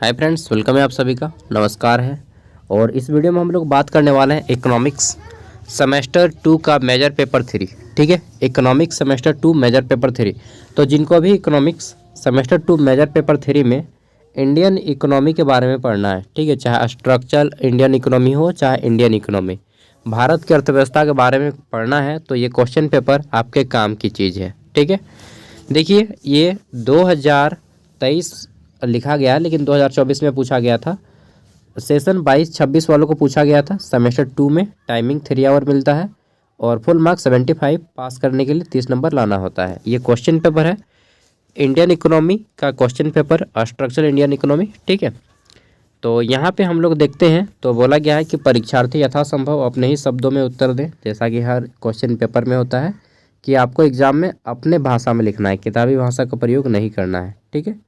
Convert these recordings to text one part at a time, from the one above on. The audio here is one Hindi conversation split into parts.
हाय फ्रेंड्स, वेलकम है आप सभी का। नमस्कार है। और इस वीडियो में हम लोग बात करने वाले हैं इकोनॉमिक्स सेमेस्टर 2 का मेजर पेपर 3। ठीक है, इकोनॉमिक्स सेमेस्टर 2 मेजर पेपर 3। तो जिनको भी इकोनॉमिक्स सेमेस्टर 2 मेजर पेपर 3 में इंडियन इकोनॉमी के बारे में पढ़ना है, ठीक है, चाहे स्ट्रक्चरल इंडियन इकोनॉमी हो चाहे इंडियन इकोनॉमी, भारत की अर्थव्यवस्था के बारे में पढ़ना है, तो ये क्वेश्चन पेपर आपके काम की चीज़ है। ठीक है, देखिए ये 2023 लिखा गया है, लेकिन 2024 में पूछा गया था। सेशन 22-26 वालों को पूछा गया था। सेमेस्टर 2 में टाइमिंग 3 आवर मिलता है और फुल मार्क्स 75, पास करने के लिए 30 नंबर लाना होता है। ये क्वेश्चन पेपर है इंडियन इकोनॉमी का, question paper structural Indian economy. ठीक है, तो यहाँ पे हम लोग देखते हैं, तो बोला गया है कि परीक्षार्थी यथासंभव अपने ही शब्दों में उत्तर दें, जैसा कि हर क्वेश्चन पेपर में होता है कि आपको एग्जाम में अपने भाषा में लिखना है, किताबी भाषा का प्रयोग नहीं करना है। ठीक है,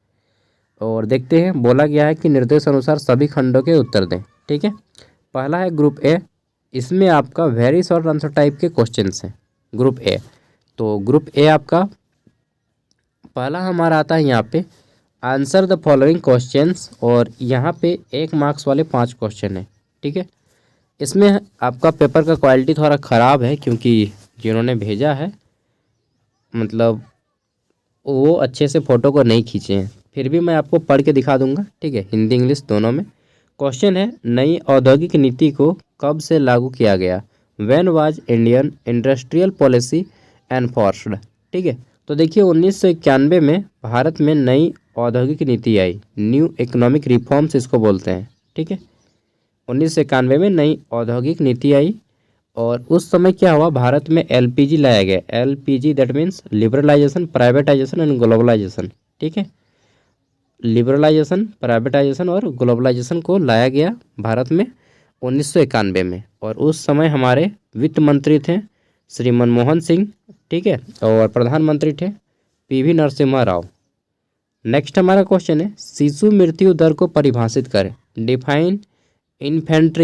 और देखते हैं, बोला गया है कि निर्देश अनुसार सभी खंडों के उत्तर दें। ठीक है, पहला है ग्रुप ए, इसमें आपका वेरी शॉर्ट आंसर टाइप के क्वेश्चंस हैं। ग्रुप ए, तो ग्रुप ए आपका पहला हमारा आता है यहाँ पे आंसर द फॉलोइंग क्वेश्चंस, और यहाँ पे 1 मार्क्स वाले 5 क्वेश्चन हैं। ठीक है, इसमें आपका पेपर का क्वालिटी थोड़ा ख़राब है, क्योंकि जिन्होंने भेजा है मतलब वो अच्छे से फ़ोटो को नहीं खींचे हैं, फिर भी मैं आपको पढ़ के दिखा दूंगा। ठीक है, हिंदी इंग्लिश दोनों में। क्वेश्चन है, नई औद्योगिक नीति को कब से लागू किया गया? When was Indian industrial policy enforced? ठीक है, तो देखिए 1991 में भारत में नई औद्योगिक नीति आई, न्यू इकोनॉमिक रिफॉर्म्स इसको बोलते हैं। ठीक है, 1991 में नई औद्योगिक नीति आई, और उस समय क्या हुआ, भारत में एलपीजी लाया गया। LPG that means liberalisation, privatisation and globalisation. ठीक है, लिबरलाइजेशन, प्राइवेटाइजेशन और ग्लोबलाइजेशन को लाया गया भारत में 1991 में, और उस समय हमारे वित्त मंत्री थे श्री मनमोहन सिंह। ठीक है, और प्रधानमंत्री थे पीवी नरसिम्हा राव। नेक्स्ट हमारा क्वेश्चन है, शिशु मृत्यु दर को परिभाषित करें। Define infant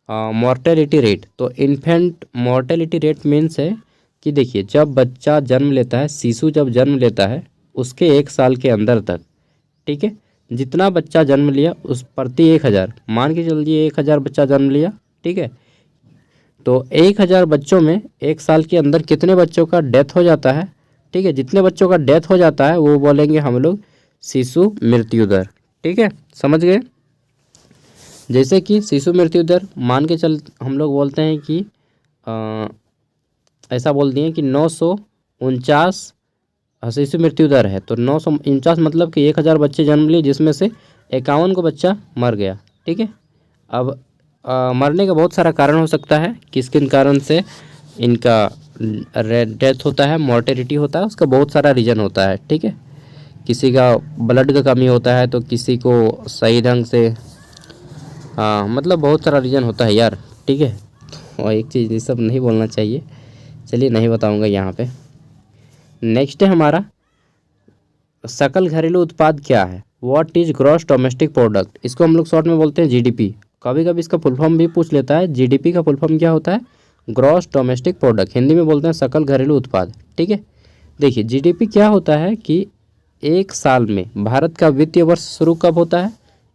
mortality rate. तो इन्फेंट मॉर्टेलिटी रेट मीन्स है कि देखिए, जब बच्चा जन्म लेता है, शिशु जब जन्म लेता है उसके 1 साल के अंदर तक, ठीक है, जितना बच्चा जन्म लिया उस प्रति 1000, मान के चलिए 1000 बच्चा जन्म लिया। ठीक है, तो 1000 बच्चों में 1 साल के अंदर कितने बच्चों का डेथ हो जाता है? ठीक है, जितने बच्चों का डेथ हो जाता है वो बोलेंगे हम लोग शिशु मृत्यु दर। ठीक है, समझ गए? जैसे कि शिशु मृत्यु दर मान के चल हम लोग बोलते हैं कि ऐसा बोल दिए कि 949 शिशु मृत्यु दर है, तो 949 मतलब कि 1000 बच्चे जन्म लिए, जिसमें से 51 को बच्चा मर गया। ठीक है, अब मरने का बहुत सारा कारण हो सकता है, किस किन कारण से इनका डेथ होता है, मॉर्टेलिटी होता है, उसका बहुत सारा रीज़न होता है। ठीक है, किसी का ब्लड का कमी होता है, तो किसी को सही ढंग से मतलब बहुत सारा रीज़न होता है यार। ठीक है, और एक चीज़ ये सब नहीं बोलना चाहिए, चलिए नहीं बताऊंगा यहाँ पे। नेक्स्ट है हमारा सकल घरेलू उत्पाद क्या है? What is gross domestic product? इसको हम लोग शॉर्ट में बोलते हैं जीडीपी। कभी कभी इसका फुल फॉर्म भी पूछ लेता है, जीडीपी का फुल फॉर्म क्या होता है? ग्रॉस डोमेस्टिक प्रोडक्ट, हिंदी में बोलते हैं सकल घरेलू उत्पाद। ठीक है, देखिए जीडीपी क्या होता है कि 1 साल में भारत का वित्तीय वर्ष शुरू कब होता है?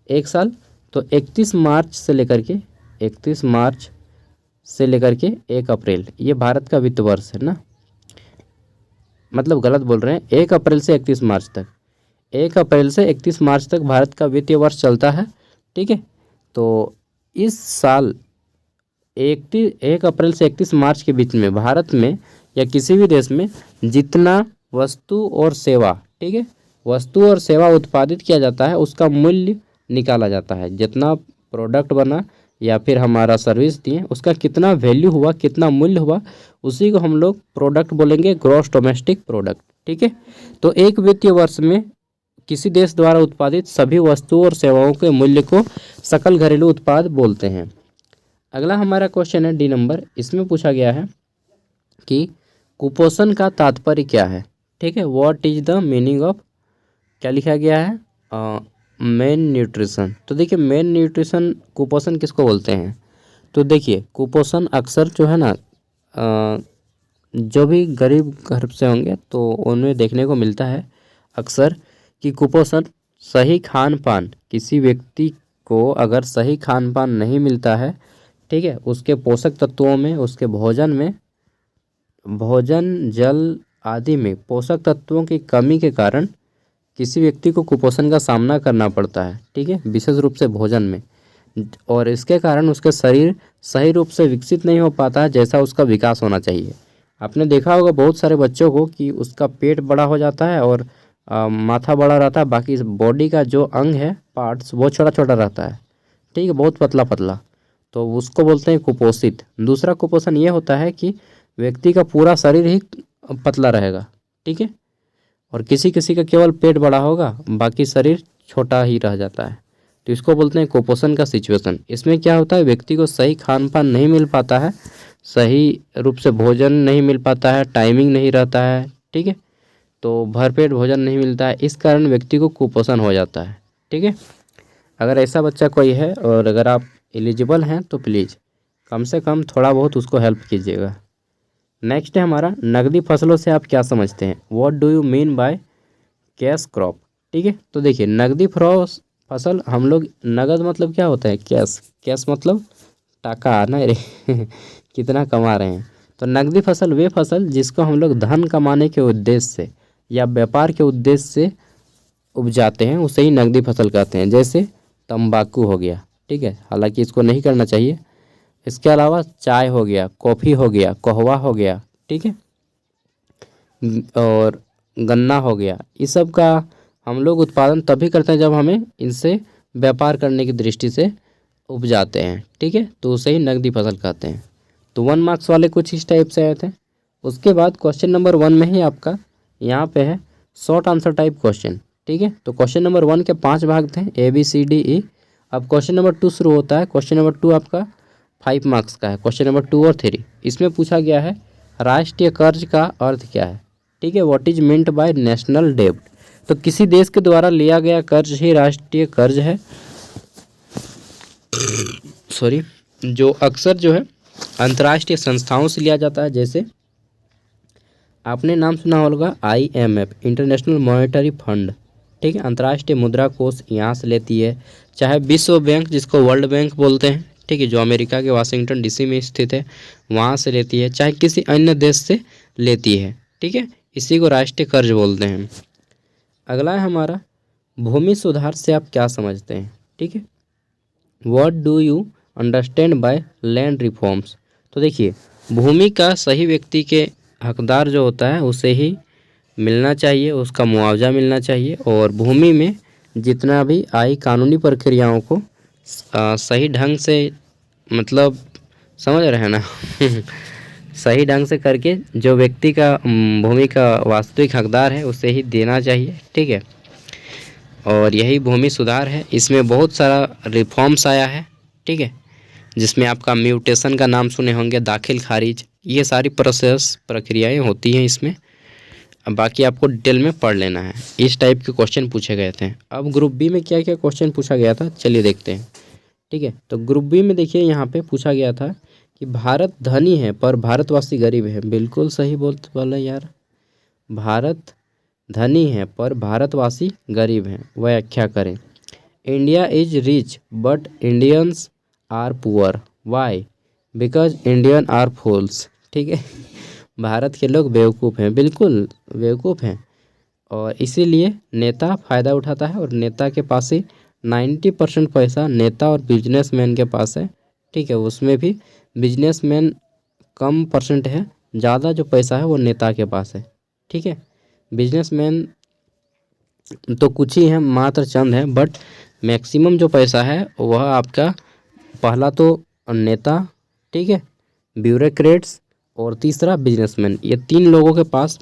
1 साल, तो 31 मार्च से लेकर के 1 अप्रैल, ये भारत का वित्त वर्ष है ना, मतलब गलत बोल रहे हैं, 1 अप्रैल से 31 मार्च तक, 1 अप्रैल से 31 मार्च तक भारत का वित्तीय वर्ष चलता है। ठीक है, तो इस साल 1 अप्रैल से 31 मार्च के बीच में भारत में या किसी भी देश में जितना वस्तु और सेवा, ठीक है, वस्तु और सेवा उत्पादित किया जाता है उसका मूल्य निकाला जाता है। जितना प्रोडक्ट बना या फिर हमारा सर्विस दिए, उसका कितना वैल्यू हुआ, कितना मूल्य हुआ, उसी को हम लोग प्रोडक्ट बोलेंगे, ग्रॉस डोमेस्टिक प्रोडक्ट। ठीक है, तो एक वित्तीय वर्ष में किसी देश द्वारा उत्पादित सभी वस्तुओं और सेवाओं के मूल्य को सकल घरेलू उत्पाद बोलते हैं। अगला हमारा क्वेश्चन है डी नंबर, इसमें पूछा गया है कि कुपोषण का तात्पर्य क्या है? ठीक है, what is the meaning of, क्या लिखा गया है? Main nutrition. तो देखिए मेन न्यूट्रिशन, कुपोषण किसको बोलते हैं? तो देखिए कुपोषण अक्सर जो है ना, जो भी गरीब घर से होंगे तो उनमें देखने को मिलता है अक्सर कि कुपोषण सही खान पान, किसी व्यक्ति को अगर सही खान पान नहीं मिलता है, ठीक है, उसके पोषक तत्वों में, उसके भोजन में, भोजन जल आदि में पोषक तत्वों की कमी के कारण किसी व्यक्ति को कुपोषण का सामना करना पड़ता है, ठीक है, विशेष रूप से भोजन में। और इसके कारण उसके शरीर सही रूप से विकसित नहीं हो पाता है जैसा उसका विकास होना चाहिए। आपने देखा होगा बहुत सारे बच्चों को कि उसका पेट बड़ा हो जाता है और माथा बड़ा रहता है, बाकी बॉडी का जो अंग है, पार्ट्स, वो छोटा छोटा रहता है, ठीक है, बहुत पतला पतला, तो उसको बोलते हैं कुपोषित। दूसरा कुपोषण ये होता है कि व्यक्ति का पूरा शरीर ही पतला रहेगा, ठीक है, और किसी किसी का केवल पेट बड़ा होगा, बाकी शरीर छोटा ही रह जाता है, तो इसको बोलते हैं कुपोषण का सिचुएशन। इसमें क्या होता है, व्यक्ति को सही खान पान नहीं मिल पाता है, सही रूप से भोजन नहीं मिल पाता है, टाइमिंग नहीं रहता है, ठीक है, तो भरपेट भोजन नहीं मिलता है, इस कारण व्यक्ति को कुपोषण हो जाता है, ठीक है। अगर ऐसा बच्चा कोई है और अगर आप एलिजिबल हैं तो प्लीज़ कम से कम थोड़ा बहुत उसको हेल्प कीजिएगा। नेक्स्ट है हमारा, नकदी फसलों से आप क्या समझते हैं, what do you mean by cash crop, ठीक है। तो देखिए, नकदी फसल हम लोग, नगद मतलब क्या होता है, कैश, कैश मतलब टाका आना रे कितना कमा रहे हैं। तो नकदी फसल वे फसल जिसको हम लोग धन कमाने के उद्देश्य से या व्यापार के उद्देश्य से उपजाते हैं, उसे ही नकदी फसल कहते हैं। जैसे तंबाकू हो गया, ठीक है, हालांकि इसको नहीं करना चाहिए। इसके अलावा चाय हो गया, कॉफ़ी हो गया, कहवा हो गया, ठीक है, और गन्ना हो गया। इस सब का हम लोग उत्पादन तभी करते हैं जब हमें इनसे व्यापार करने की दृष्टि से उपजाते हैं, ठीक है, तो उसे ही नकदी फसल कहते हैं। तो 1 मार्क्स वाले कुछ इस टाइप से आए थे। उसके बाद क्वेश्चन नंबर 1 में ही आपका यहाँ पे है शॉर्ट आंसर टाइप क्वेश्चन, ठीक है। तो क्वेश्चन नंबर 1 के 5 भाग थे, ABCDE। अब क्वेश्चन नंबर 2 शुरू होता है। क्वेश्चन नंबर 2 आपका 5 मार्क्स का है। क्वेश्चन नंबर 2 और 3 इसमें पूछा गया है राष्ट्रीय कर्ज का अर्थ क्या है, ठीक है, what is meant by national डेब्ट। तो किसी देश के द्वारा लिया गया कर्ज ही राष्ट्रीय कर्ज है, सॉरी, जो अक्सर जो है अंतर्राष्ट्रीय संस्थाओं से लिया जाता है। जैसे आपने नाम सुना होगा IMF, इंटरनेशनल मॉनेटरी फंड, ठीक है, अंतर्राष्ट्रीय मुद्रा कोष यहाँ से लेती है। चाहे विश्व बैंक, जिसको वर्ल्ड बैंक बोलते हैं, ठीक है, जो अमेरिका के वाशिंगटन DC में स्थित है, वहाँ से लेती है, चाहे किसी अन्य देश से लेती है, ठीक है, इसी को राष्ट्रीय कर्ज बोलते हैं। अगला है हमारा, भूमि सुधार से आप क्या समझते हैं, ठीक है, what do you understand by land reforms. तो देखिए, भूमि का सही व्यक्ति के हकदार जो होता है उसे ही मिलना चाहिए, उसका मुआवजा मिलना चाहिए, और भूमि में जितना भी आई कानूनी प्रक्रियाओं को सही ढंग से, मतलब समझ रहे हैं ना सही ढंग से करके जो व्यक्ति का भूमि का वास्तविक हकदार है उसे ही देना चाहिए, ठीक है, और यही भूमि सुधार है। इसमें बहुत सारा रिफॉर्म्स आया है, ठीक है, जिसमें आपका म्यूटेशन का नाम सुने होंगे, दाखिल खारिज, ये सारी प्रक्रियाएं होती हैं इसमें। अब बाकी आपको डिटेल में पढ़ लेना है। इस टाइप के क्वेश्चन पूछे गए थे। अब ग्रुप बी में क्या क्या क्वेश्चन पूछा गया था, चलिए देखते हैं, ठीक है। तो ग्रुप बी में देखिए, यहाँ पे पूछा गया था कि भारत धनी है पर भारतवासी गरीब है। बिल्कुल सही बोला यार, भारत धनी है पर भारतवासी गरीब हैं, व्याख्या करें। India is rich but Indians are poor, why, because Indian are fools, ठीक है, भारत के लोग बेवकूफ़ हैं, बिल्कुल बेवकूफ़ हैं, और इसीलिए नेता फ़ायदा उठाता है, और नेता के पास ही 90% पैसा नेता और बिजनेसमैन के पास है, ठीक है, उसमें भी बिजनेसमैन कम परसेंट है, ज़्यादा जो पैसा है वो नेता के पास है, ठीक है। बिजनेसमैन तो कुछ ही हैं, मात्र चंद हैं, बट मैक्सिमम जो पैसा है वह आपका पहला तो नेता, ठीक है, ब्यूरोक्रेट्स, और तीसरा बिजनेसमैन, ये 3 लोगों के पास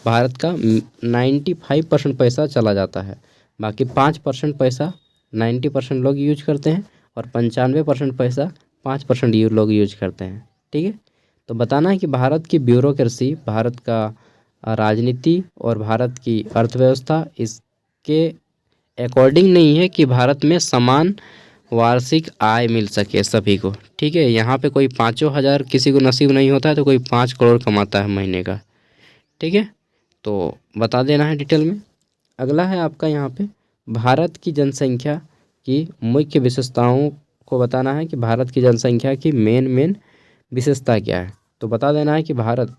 भारत का 95% पैसा चला जाता है। बाकी 5% पैसा 90% लोग यूज करते हैं, और 95% पैसा 5% लोग यूज करते हैं, ठीक है। तो बताना है कि भारत की ब्यूरोक्रेसी, भारत का राजनीति और भारत की अर्थव्यवस्था इसके अकॉर्डिंग नहीं है कि भारत में समान वार्षिक आय मिल सके सभी को, ठीक है। यहाँ पे कोई 5,000 किसी को नसीब नहीं होता है, तो कोई 5 करोड़ कमाता है महीने का, ठीक है, तो बता देना है डिटेल में। अगला है आपका यहाँ पे भारत की जनसंख्या की मुख्य विशेषताओं को बताना है कि भारत की जनसंख्या की मेन विशेषता क्या है। तो बता देना है कि भारत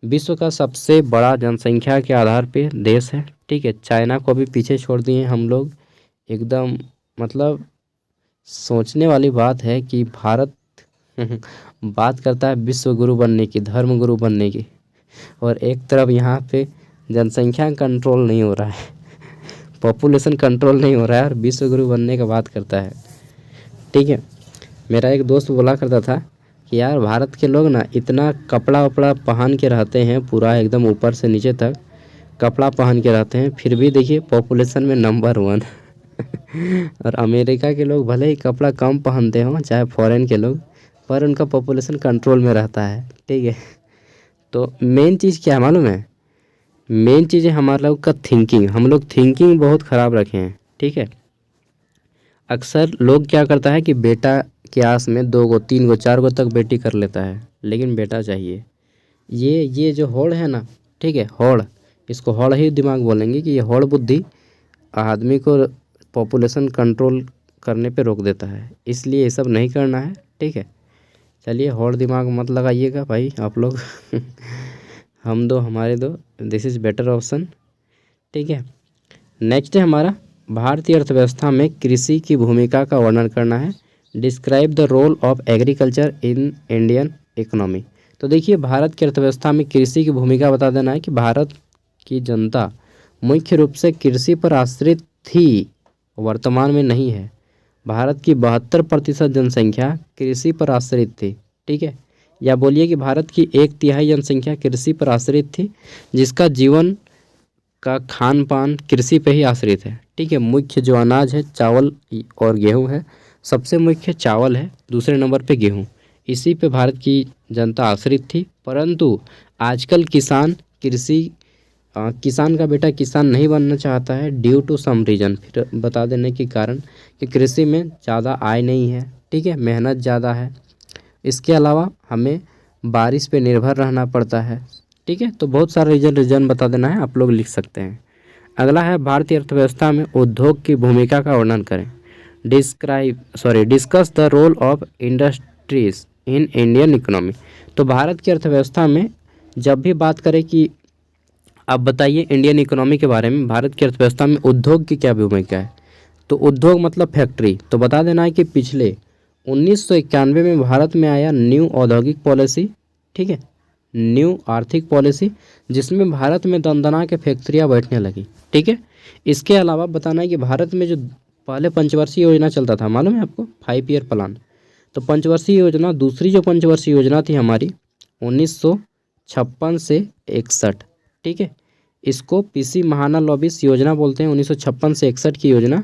विश्व का सबसे बड़ा जनसंख्या के आधार पे देश है। ठीक है, चाइना को भी पीछे छोड़ दिए हम लोग एकदम। मतलब सोचने वाली बात है कि भारत बात करता है विश्व गुरु बनने की, धर्म गुरु बनने की, और एक तरफ यहाँ पे जनसंख्या कंट्रोल नहीं हो रहा है, पॉपुलेशन कंट्रोल नहीं हो रहा है और विश्व गुरु बनने का बात करता है। ठीक है, मेरा एक दोस्त बोला करता था कि यार भारत के लोग ना इतना कपड़ा वपड़ा पहन के रहते हैं, पूरा एकदम ऊपर से नीचे तक कपड़ा पहन के रहते हैं, फिर भी देखिए पॉपुलेशन में नंबर 1 और अमेरिका के लोग भले ही कपड़ा कम पहनते हों, चाहे फॉरेन के लोग, पर उनका पॉपुलेशन कंट्रोल में रहता है। ठीक है, तो मेन चीज़ क्या है मालूम है? मेन चीज़ है हमारा लोग का थिंकिंग। हम लोग थिंकिंग बहुत ख़राब रखे हैं। ठीक है, अक्सर लोग क्या करता है कि बेटा के आस में 2 गो 3 गो 4 गो तक बेटी कर लेता है, लेकिन बेटा चाहिए। ये जो होड़ है ना, ठीक है, होड़, इसको होड़ ही दिमाग बोलेंगे कि ये होड़ बुद्धि आदमी को पॉपुलेशन कंट्रोल करने पे रोक देता है, इसलिए ये सब नहीं करना है। ठीक है, चलिए होड़ दिमाग मत लगाइएगा भाई आप लोग हम दो हमारे दो, दिस इज़ बेटर ऑप्शन। ठीक है, नेक्स्ट है हमारा भारतीय अर्थव्यवस्था में कृषि की भूमिका का वर्णन करना है। Describe the role of agriculture in Indian economy. तो देखिए भारत की अर्थव्यवस्था में कृषि की भूमिका बता देना है कि भारत की जनता मुख्य रूप से कृषि पर आश्रित थी, वर्तमान में नहीं है। भारत की 72% जनसंख्या कृषि पर आश्रित थी। ठीक है, या बोलिए कि भारत की 1/3 जनसंख्या कृषि पर आश्रित थी, जिसका जीवन का खान पान कृषि पे ही आश्रित है। ठीक है, मुख्य जो अनाज है चावल और गेहूं है। सबसे मुख्य चावल है, दूसरे नंबर पे गेहूं। इसी पे भारत की जनता आश्रित थी, परंतु आजकल किसान का बेटा किसान नहीं बनना चाहता है ड्यू टू सम रीज़न। फिर बता देने के कारण कि कृषि में ज़्यादा आय नहीं है। ठीक है, मेहनत ज़्यादा है, इसके अलावा हमें बारिश पे निर्भर रहना पड़ता है। ठीक है, तो बहुत सारे रीजन बता देना है, आप लोग लिख सकते हैं। अगला है भारतीय अर्थव्यवस्था में उद्योग की भूमिका का वर्णन करें। Discuss the role of industries in Indian economy. तो भारत की अर्थव्यवस्था में जब भी बात करें कि आप बताइए इंडियन इकोनॉमी के बारे में, भारत की अर्थव्यवस्था में उद्योग की क्या भूमिका है। तो उद्योग मतलब फैक्ट्री। तो बता देना है कि पिछले 1991 में भारत में आया न्यू औद्योगिक पॉलिसी। ठीक है, न्यू आर्थिक पॉलिसी, जिसमें भारत में दंदना के फैक्ट्रियाँ बैठने लगी। ठीक है, इसके अलावा बताना है कि भारत में जो पहले पंचवर्षीय योजना चलता था, मालूम है आपको, 5 ईयर प्लान। तो पंचवर्षीय योजना, दूसरी जो पंचवर्षीय योजना थी हमारी 1956 से 61। ठीक है, इसको पीसी महाना लॉबिस योजना बोलते हैं, 1956 से 61 की योजना।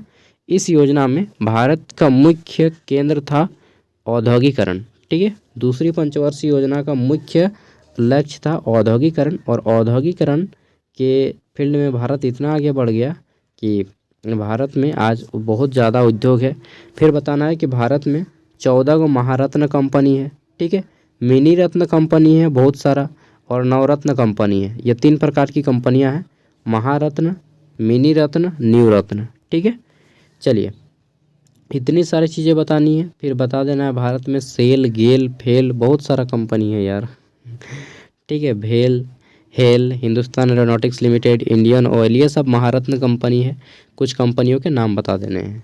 इस योजना में भारत का मुख्य केंद्र था औद्योगिकरण। ठीक है, दूसरी पंचवर्षीय योजना का मुख्य लक्ष्य था औद्योगिकरण, और औद्योगिकरण के फील्ड में भारत इतना आगे बढ़ गया कि भारत में आज बहुत ज़्यादा उद्योग है। फिर बताना है कि भारत में 14 गो महारत्न कंपनी है। ठीक है, मिनी रत्न कंपनी है बहुत सारा, और नवरत्न कंपनी है। ये 3 प्रकार की कंपनियां हैं, महारत्न, मिनी रत्न, न्यू रत्न। ठीक है, चलिए इतनी सारी चीज़ें बतानी है। फिर बता देना है भारत में सेल, गेल, फेल, बहुत सारा कंपनी है यार। ठीक है, भेल, hello, Hindustan aeronautics limited, Indian oil, ये सब महारत्न कंपनी है। कुछ कंपनियों के नाम बता देने हैं।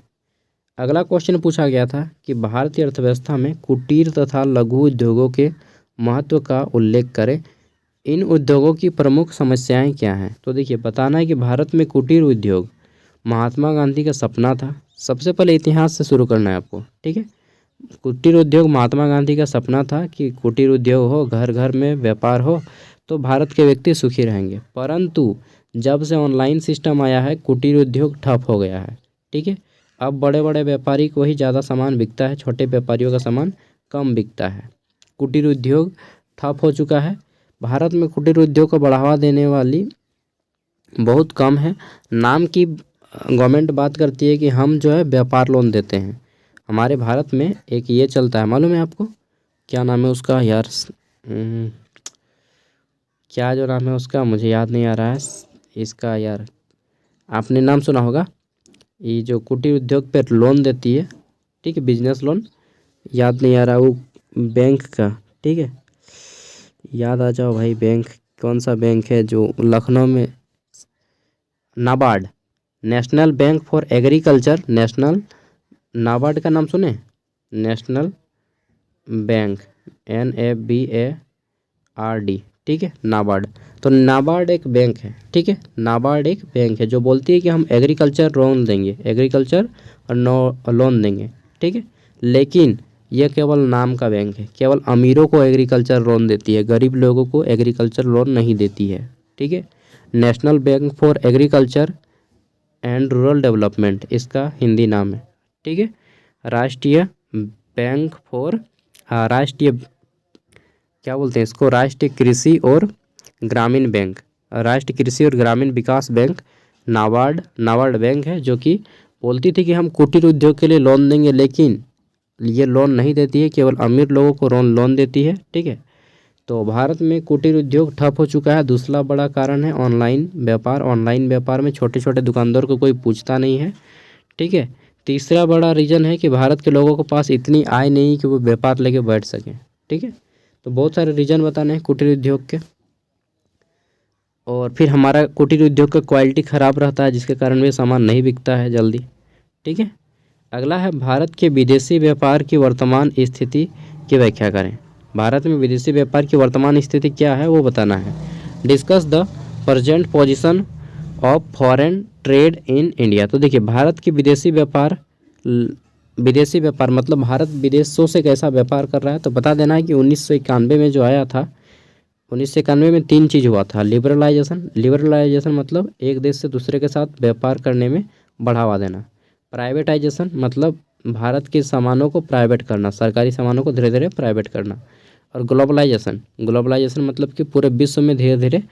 अगला क्वेश्चन पूछा गया था कि भारतीय अर्थव्यवस्था में कुटीर तथा लघु उद्योगों के महत्व का उल्लेख करें। इन उद्योगों की प्रमुख समस्याएं क्या हैं। तो देखिए बताना है कि भारत में कुटीर उद्योग महात्मा गांधी का सपना था। सबसे पहले इतिहास से शुरू करना है आपको। ठीक है, कुटीर उद्योग महात्मा गांधी का सपना था कि कुटीर उद्योग हो, घर घर में व्यापार हो, तो भारत के व्यक्ति सुखी रहेंगे। परंतु जब से ऑनलाइन सिस्टम आया है, कुटीर उद्योग ठप हो गया है। ठीक है, अब बड़े बड़े व्यापारी को ही ज़्यादा सामान बिकता है, छोटे व्यापारियों का सामान कम बिकता है। कुटीर उद्योग ठप हो चुका है। भारत में कुटीर उद्योग को बढ़ावा देने वाली बहुत कम है। नाम की गवर्नमेंट बात करती है कि हम जो है व्यापार लोन देते हैं। हमारे भारत में एक ये चलता है, मालूम है आपको, क्या नाम है उसका यार, क्या जो नाम है उसका मुझे याद नहीं आ रहा है इसका यार, आपने नाम सुना होगा, ये जो कुटीर उद्योग पर लोन देती है, ठीक है, बिजनेस लोन, याद नहीं आ रहा वो बैंक का, ठीक है, याद आ जाओ भाई, बैंक कौन सा बैंक है जो लखनऊ में, NABARD, national bank for agriculture, national, NABARD का नाम सुने, नेशनल बैंक, NABARD, ठीक है, नाबार्ड। तो नाबार्ड एक बैंक है, ठीक है, नाबार्ड एक बैंक है जो बोलती है कि हम एग्रीकल्चर लोन देंगे, एग्रीकल्चर और नो लोन देंगे, ठीक है, लेकिन यह केवल नाम का बैंक है, केवल अमीरों को एग्रीकल्चर लोन देती है, गरीब लोगों को एग्रीकल्चर लोन नहीं देती है, ठीक है। National bank for agriculture and rural development इसका हिंदी नाम है, ठीक है। राष्ट्रीय बैंक फॉर, राष्ट्रीय क्या बोलते हैं इसको, राष्ट्रीय कृषि और ग्रामीण बैंक, राष्ट्रीय कृषि और ग्रामीण विकास बैंक, नाबार्ड बैंक है जो कि बोलती थी कि हम कुटीर उद्योग के लिए लोन देंगे, लेकिन ये लोन नहीं देती है, केवल अमीर लोगों को लोन देती है, ठीक है। तो भारत में कुटीर उद्योग ठप हो चुका है। दूसरा बड़ा कारण है ऑनलाइन व्यापार, ऑनलाइन व्यापार में छोटे छोटे दुकानदार को कोई पूछता नहीं है, ठीक है। तीसरा बड़ा रीज़न है कि भारत के लोगों के पास इतनी आय नहीं कि वो व्यापार लेके बैठ सकें, ठीक है। तो बहुत सारे रीज़न बताने हैं कुटीर उद्योग के। और फिर हमारा कुटीर उद्योग का क्वालिटी ख़राब रहता है, जिसके कारण भी सामान नहीं बिकता है जल्दी, ठीक है। अगला है भारत के विदेशी व्यापार की वर्तमान स्थिति की व्याख्या करें। भारत में विदेशी व्यापार की वर्तमान स्थिति क्या है वो बताना है। Discuss the present position of foreign trade in India. तो देखिए भारत की विदेशी व्यापार मतलब भारत विदेशों से कैसा व्यापार कर रहा है। तो बता देना है कि 1991 में जो आया था, 1991 में 3 चीज़ हुआ था। लिबरलाइजेशन मतलब एक देश से दूसरे के साथ व्यापार करने में बढ़ावा देना। प्राइवेटाइजेशन मतलब भारत के सामानों को प्राइवेट करना, सरकारी सामानों को धीरे धीरे प्राइवेट करना। और ग्लोबलाइजेशन मतलब कि पूरे विश्व में धीरे धीरे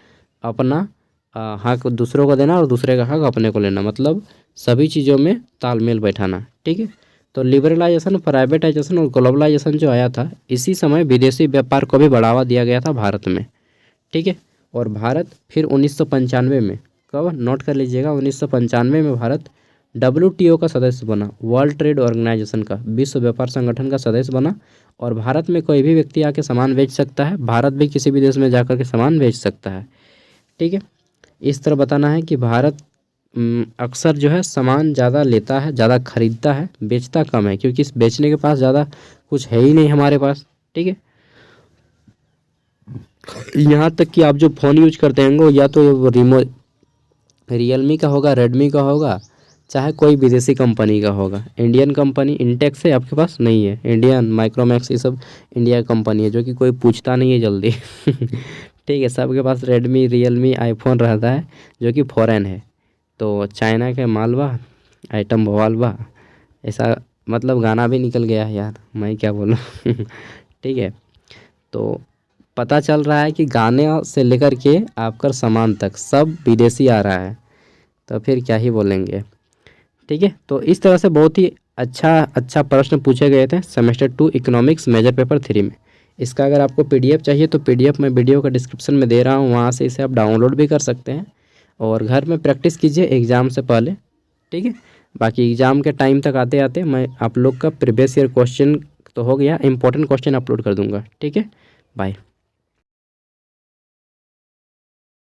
अपना हक दूसरों को देना और दूसरे का हक अपने को लेना, मतलब सभी चीज़ों में तालमेल बैठाना, ठीक है। तो लिबरलाइजेशन, प्राइवेटाइजेशन और ग्लोबलाइजेशन जो आया था, इसी समय विदेशी व्यापार को भी बढ़ावा दिया गया था भारत में, ठीक है। और भारत फिर 1995 में, कब, नोट कर लीजिएगा, 1995 में भारत WTO का सदस्य बना, वर्ल्ड ट्रेड ऑर्गेनाइजेशन का, विश्व व्यापार संगठन का सदस्य बना। और भारत में कोई भी व्यक्ति आके सामान बेच सकता है, भारत भी किसी भी देश में जाकर के सामान बेच सकता है, ठीक है। इस तरह बताना है कि भारत अक्सर जो है सामान ज़्यादा लेता है, ज़्यादा खरीदता है, बेचता कम है, क्योंकि इस बेचने के पास ज़्यादा कुछ है ही नहीं हमारे पास, ठीक है। यहाँ तक कि आप जो फ़ोन यूज करते हैं या तो रियलमी का होगा, रेडमी का होगा, चाहे कोई विदेशी कंपनी का होगा। इंडियन कंपनी इंटेक्स है आपके पास नहीं है, इंडियन, माइक्रोमैक्स, ये सब इंडिया कंपनी है जो कि कोई पूछता नहीं है जल्दी ठीक है। सबके पास रेडमी, रियलमी, आईफोन रहता है जो कि फॉरेन है। तो चाइना के मालवा, आइटम भवालवा, ऐसा मतलब गाना भी निकल गया है यार, मैं क्या बोलूँ ठीक है। तो पता चल रहा है कि गाने से लेकर के आपका सामान तक सब विदेशी आ रहा है, तो फिर क्या ही बोलेंगे, ठीक है। तो इस तरह से बहुत ही अच्छा प्रश्न पूछे गए थे सेमेस्टर 2 इकोनॉमिक्स मेजर पेपर 3 में। इसका अगर आपको PDF चाहिए तो PDF मैं वीडियो का डिस्क्रिप्शन में दे रहा हूँ, वहाँ से इसे आप डाउनलोड भी कर सकते हैं और घर में प्रैक्टिस कीजिए एग्ज़ाम से पहले, ठीक है। बाकी एग्ज़ाम के टाइम तक आते आते मैं आप लोग का प्रीवियस ईयर क्वेश्चन तो हो गया, इंपॉर्टेंट क्वेश्चन अपलोड कर दूँगा, ठीक है। बाय।